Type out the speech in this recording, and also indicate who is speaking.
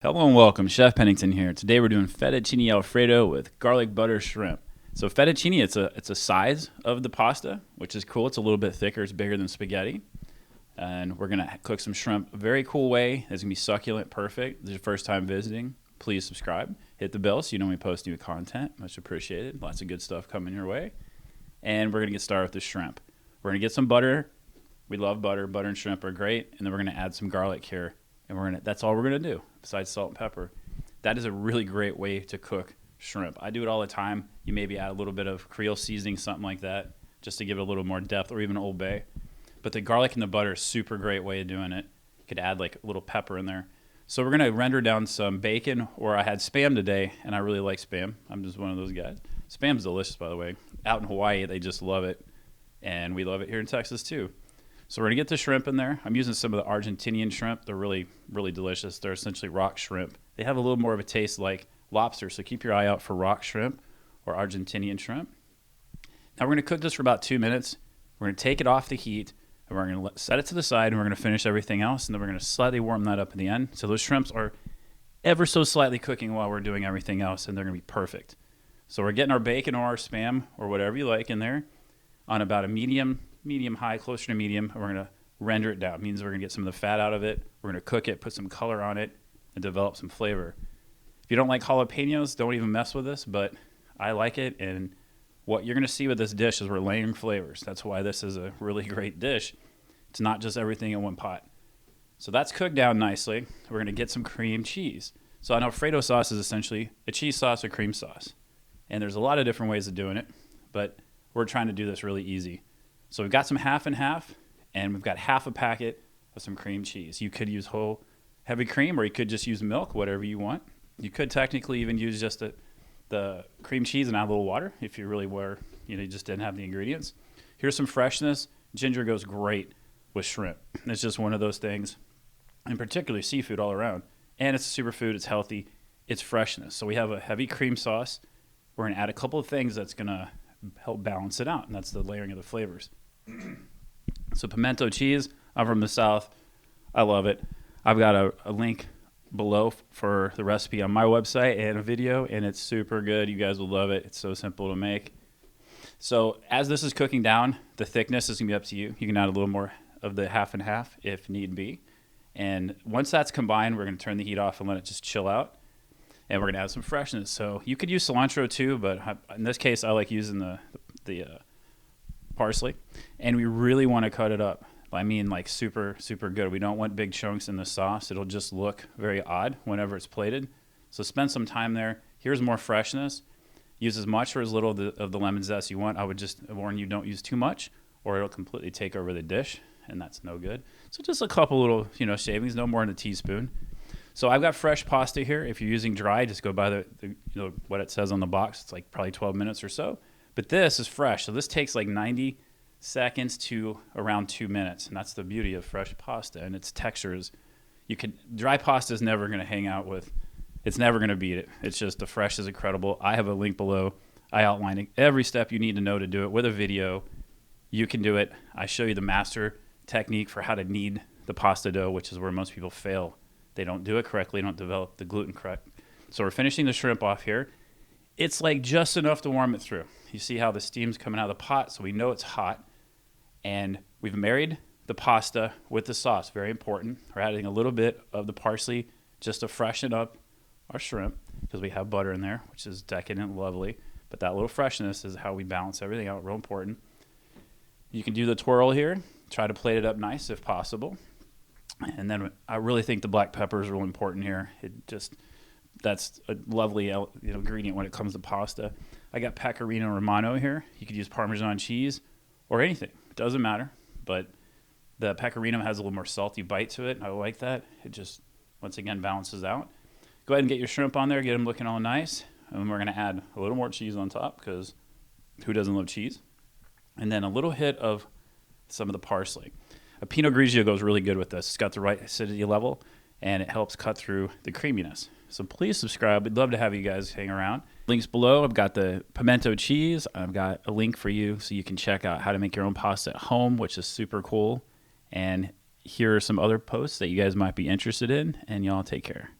Speaker 1: Hello and welcome, Chef Pennington here. Today we're doing fettuccine alfredo with garlic butter shrimp. So fettuccine, it's a size of the pasta, which is cool. It's a little bit thicker. It's bigger than spaghetti. And we're gonna cook some shrimp a very cool way. It's gonna be succulent, perfect. If this is your first time visiting, please subscribe. Hit the bell so you know when we post new content. Much appreciated. Lots of good stuff coming your way. And we're gonna get started with the shrimp. We're gonna get some butter. We love butter. Butter and shrimp are great. And then we're gonna add some garlic here. And that's all we're gonna do besides salt and pepper. That is a really great way to cook shrimp. I do it all the time. You maybe add a little bit of creole seasoning, something like that, just to give it a little more depth, or even Old Bay. But the garlic and the butter is a super great way of doing it. You could add like a little pepper in there. So we're gonna render down some bacon, or I had Spam today, and I really like Spam. I'm just one of those guys. Spam's delicious, by the way. Out in Hawaii, they just love it, and we love it here in Texas too. So we're gonna get the shrimp in there. I'm using some of the Argentinian shrimp. They're really, really delicious. They're essentially rock shrimp. They have a little more of a taste like lobster, so keep your eye out for rock shrimp or Argentinian shrimp. Now we're gonna cook this for about 2 minutes. We're gonna take it off the heat, and we're gonna set it to the side, and we're gonna finish everything else, and then we're gonna slightly warm that up at the end. So those shrimps are ever so slightly cooking while we're doing everything else, and they're gonna be perfect. So we're getting our bacon or our Spam or whatever you like in there on about a medium high, closer to medium, and we're gonna render it down. It means we're gonna get some of the fat out of it. We're gonna cook it, put some color on it, and develop some flavor. If you don't like jalapenos, don't even mess with this, but I like it, and what you're gonna see with this dish is we're layering flavors. That's why this is a really great dish. It's not just everything in one pot. So that's cooked down nicely. We're gonna get some cream cheese. So an Alfredo sauce is essentially a cheese sauce or cream sauce. And there's a lot of different ways of doing it, but we're trying to do this really easy. So we've got some half and half, and we've got half a packet of some cream cheese. You could use whole heavy cream, or you could just use milk, whatever you want. You could technically even use just the cream cheese and add a little water if you really were, you just didn't have the ingredients. Here's some freshness. Ginger goes great with shrimp. It's just one of those things, and particularly seafood all around. And it's a superfood, it's healthy, it's freshness. So we have a heavy cream sauce. We're gonna add a couple of things that's gonna help balance it out, and that's the layering of the flavors. So pimento cheese, I'm from the South. I love it. I've got a link below for the recipe on my website and a video, and it's super good. You guys will love it. It's so simple to make. So as this is cooking down, the thickness is gonna be up to you. You can add a little more of the half and half if need be. And once that's combined, we're gonna turn the heat off and let it just chill out. And we're gonna add some freshness. So you could use cilantro too, but in this case, I like using the parsley. And we really want to cut it up. I mean, like super, super good. We don't want big chunks in the sauce. It'll just look very odd whenever it's plated. So spend some time there. Here's more freshness. Use as much or as little of the lemon zest you want. I would just warn you, don't use too much, or it'll completely take over the dish, and that's no good. So just a couple little, shavings, no more than a teaspoon. So I've got fresh pasta here. If you're using dry, just go by the what it says on the box. It's like probably 12 minutes or so. But this is fresh, so this takes like 90 seconds to around 2 minutes, and that's the beauty of fresh pasta and its textures. Dry pasta is never going to hang out with. It's never going to beat it. It's just the fresh is incredible. I have a link below. I outline every step you need to know to do it with a video. You can do it. I show you the master technique for how to knead the pasta dough, which is where most people fail. They don't do it correctly, don't develop the gluten correct. So we're finishing the shrimp off here. It's like just enough to warm it through. You see how the steam's coming out of the pot, so we know it's hot. And we've married the pasta with the sauce, very important. We're adding a little bit of the parsley just to freshen up our shrimp, because we have butter in there, which is decadent and lovely. But that little freshness is how we balance everything out, real important. You can do the twirl here, try to plate it up nice if possible. And then I really think the black pepper is real important here. That's a lovely ingredient when it comes to pasta. I got Pecorino Romano here. You could use Parmesan cheese or anything. It doesn't matter. But the Pecorino has a little more salty bite to it. I like that. It just, once again, balances out. Go ahead and get your shrimp on there. Get them looking all nice. And we're going to add a little more cheese on top, because who doesn't love cheese? And then a little hit of some of the parsley. A Pinot Grigio goes really good with this. It's got the right acidity level, and it helps cut through the creaminess. So please subscribe. We'd love to have you guys hang around. Links below. I've got the pimento cheese. I've got a link for you so you can check out how to make your own pasta at home, which is super cool. And here are some other posts that you guys might be interested in, and y'all take care.